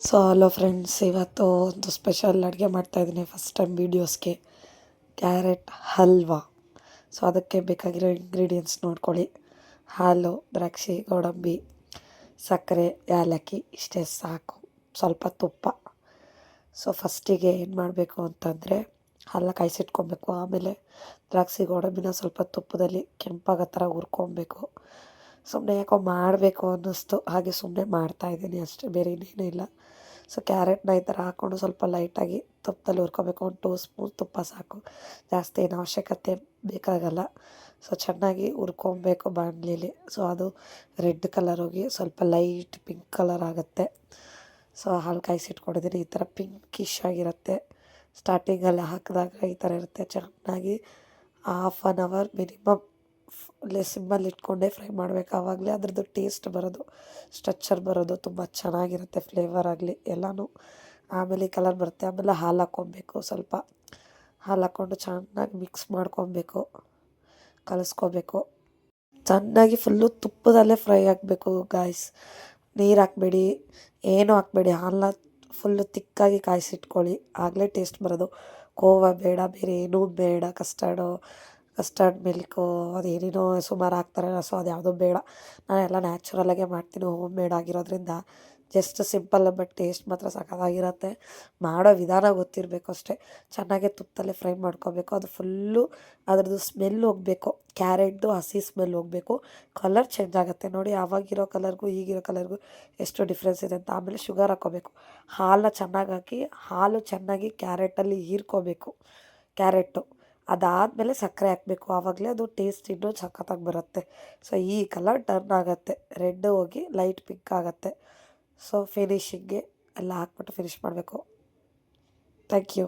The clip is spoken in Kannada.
ಸೊ ಹಲೋ ಫ್ರೆಂಡ್ಸ್, ಇವತ್ತು ಒಂದು ಸ್ಪೆಷಲ್ ಅಡುಗೆ ಮಾಡ್ತಾಯಿದ್ದೀನಿ. ಫಸ್ಟ್ ಟೈಮ್ ವೀಡಿಯೋಸ್ಗೆ ಕ್ಯಾರೆಟ್ ಹಲ್ವಾ. ಸೊ ಅದಕ್ಕೆ ಬೇಕಾಗಿರೋ ಇಂಗ್ರೀಡಿಯೆಂಟ್ಸ್ ನೋಡ್ಕೊಳ್ಳಿ. ಹಾಲು, ದ್ರಾಕ್ಷಿ, ಗೋಡಂಬಿ, ಸಕ್ಕರೆ, ಏಲಕ್ಕಿ ಇಷ್ಟೇ ಸಾಕು. ಸ್ವಲ್ಪ ತುಪ್ಪ. ಸೊ ಫಸ್ಟಿಗೆ ಏನು ಮಾಡಬೇಕು ಅಂತಂದರೆ ಹಾಲನ್ನ ಕಾಯಿಸಿಟ್ಕೊಬೇಕು. ಆಮೇಲೆ ದ್ರಾಕ್ಷಿ, ಗೋಡಂಬಿನ ಸ್ವಲ್ಪ ತುಪ್ಪದಲ್ಲಿ ಕೆಂಪಾಗೋ ಥರ ಹುರ್ಕೊಬೇಕು. ಸುಮ್ಮನೆ ಯಾಕೋ ಮಾಡಬೇಕು ಅನ್ನಿಸ್ತು, ಹಾಗೆ ಸುಮ್ಮನೆ ಮಾಡ್ತಾಯಿದ್ದೀನಿ ಅಷ್ಟೇ, ಬೇರೆ ಇನ್ನೇನೂ ಇಲ್ಲ. ಸೊ ಕ್ಯಾರೆಟ್ನ ಈ ಥರ ಹಾಕ್ಕೊಂಡು ಸ್ವಲ್ಪ ಲೈಟಾಗಿ ತುಪ್ಪದಲ್ಲಿ ಹುರ್ಕೊಬೇಕು. ಒಂದು 2 ಸ್ಪೂನ್ ತುಪ್ಪ ಸಾಕು, ಜಾಸ್ತಿ ಏನು ಅವಶ್ಯಕತೆ ಬೇಕಾಗಲ್ಲ. ಸೊ ಚೆನ್ನಾಗಿ ಹುರ್ಕೊಬೇಕು ಬಾಣಲಿಲಿ. ಸೊ ಅದು ರೆಡ್ ಕಲರ್ ಹೋಗಿ ಸ್ವಲ್ಪ ಲೈಟ್ ಪಿಂಕ್ ಕಲರ್ ಆಗುತ್ತೆ. ಸೊ ಹಾಲು ಕಾಯಿಸಿಟ್ಕೊಂಡಿದ್ದೀನಿ. ಈ ಥರ ಪಿಂಕಿಶ್ ಆಗಿರುತ್ತೆ. ಸ್ಟಾರ್ಟಿಂಗಲ್ಲಿ ಹಾಕಿದಾಗ ಈ ಥರ ಇರುತ್ತೆ. ಚೆನ್ನಾಗಿ 1/2 ಅವರ್ ಮಿನಿಮಮ್ ಸಿಮ್ಮಲ್ಲಿ ಇಟ್ಕೊಂಡೇ ಫ್ರೈ ಮಾಡಬೇಕು. ಆವಾಗಲೇ ಅದ್ರದ್ದು ಟೇಸ್ಟ್ ಬರೋದು, ಸ್ಟ್ರಕ್ಚರ್ ಬರೋದು ತುಂಬ ಚೆನ್ನಾಗಿರುತ್ತೆ. ಫ್ಲೇವರ್ ಆಗಲಿ ಎಲ್ಲನೂ. ಆಮೇಲೆ ಈ ಕಲರ್ ಬರುತ್ತೆ. ಆಮೇಲೆ ಹಾಲು ಹಾಕ್ಕೊಬೇಕು. ಸ್ವಲ್ಪ ಹಾಲು ಹಾಕ್ಕೊಂಡು ಚೆನ್ನಾಗಿ ಮಿಕ್ಸ್ ಮಾಡ್ಕೊಬೇಕು, ಕಲಿಸ್ಕೋಬೇಕು. ಚೆನ್ನಾಗಿ ಫುಲ್ಲು ತುಪ್ಪದಲ್ಲೇ ಫ್ರೈ ಆಗಬೇಕು ಗಾಯ್ಸ್. ನೀರು ಹಾಕಬೇಡಿ, ಏನೂ ಹಾಕಬೇಡಿ. ಹಾಲನ್ನ ಫುಲ್ಲು ತಿಕ್ಕಾಗಿ ಕಾಯಿಸಿಟ್ಕೊಳ್ಳಿ, ಆಗಲೇ ಟೇಸ್ಟ್ ಬರೋದು. ಕೋವಾ ಬೇಡ, ಬೇರೆ ಏನೂ ಬೇಡ. ಕಸ್ಟರ್ಡ್ ಮಿಲ್ಕು ಅದೇನೇನೋ ಸುಮಾರು ಹಾಕ್ತಾರಲ್ಲ, ಸೊ ಅದು ಯಾವುದೂ ಬೇಡ. ನಾನೆಲ್ಲ ನ್ಯಾಚುರಲಾಗೆ ಮಾಡ್ತೀನಿ, ಹೋಮ್ ಮೇಡ್ ಆಗಿರೋದ್ರಿಂದ. ಜಸ್ಟ್ ಸಿಂಪಲ್, ಬಟ್ ಟೇಸ್ಟ್ ಮಾತ್ರ ಸಖತ್ತಾಗಿರುತ್ತೆ. ಮಾಡೋ ವಿಧಾನ ಗೊತ್ತಿರಬೇಕು ಅಷ್ಟೇ. ಚೆನ್ನಾಗಿ ತುಪ್ಪದಲ್ಲೇ ಫ್ರೈ ಮಾಡ್ಕೋಬೇಕು. ಅದು ಫುಲ್ಲು ಅದ್ರದ್ದು ಸ್ಮೆಲ್ ಹೋಗಬೇಕು, ಕ್ಯಾರೆಟ್ದು ಹಸಿ ಸ್ಮೆಲ್ ಹೋಗಬೇಕು. ಕಲರ್ ಚೇಂಜ್ ಆಗುತ್ತೆ ನೋಡಿ. ಆವಾಗಿರೋ ಕಲರ್ಗೂ ಈಗಿರೋ ಕಲರ್ಗೂ ಎಷ್ಟು ಡಿಫ್ರೆನ್ಸ್ ಇದೆ ಅಂತ. ಆಮೇಲೆ ಶುಗರ್ ಹಾಕ್ಕೋಬೇಕು. ಹಾಲನ್ನ ಚೆನ್ನಾಗಿ ಹಾಕಿ, ಹಾಲು ಚೆನ್ನಾಗಿ ಕ್ಯಾರೆಟಲ್ಲಿ ಹೀರ್ಕೋಬೇಕು. ಕ್ಯಾರೆಟು ಅದಾದಮೇಲೆ ಸಕ್ಕರೆ ಹಾಕಬೇಕು. ಆವಾಗಲೇ ಅದು ಟೇಸ್ಟ್ ಇನ್ನೂ ಸಖತ್ತಾಗಿ ಬರುತ್ತೆ. ಸೊ ಈ ಕಲರ್ ಟರ್ನ್ ಆಗುತ್ತೆ, ರೆಡ್ ಹೋಗಿ ಲೈಟ್ ಪಿಂಕ್ ಆಗುತ್ತೆ. ಸೊ ಫಿನಿಶಿಂಗ್ಗೆ ಎಲ್ಲ ಹಾಕ್ಬಿಟ್ಟು ಫಿನಿಶ್ ಮಾಡಬೇಕು. Thank you.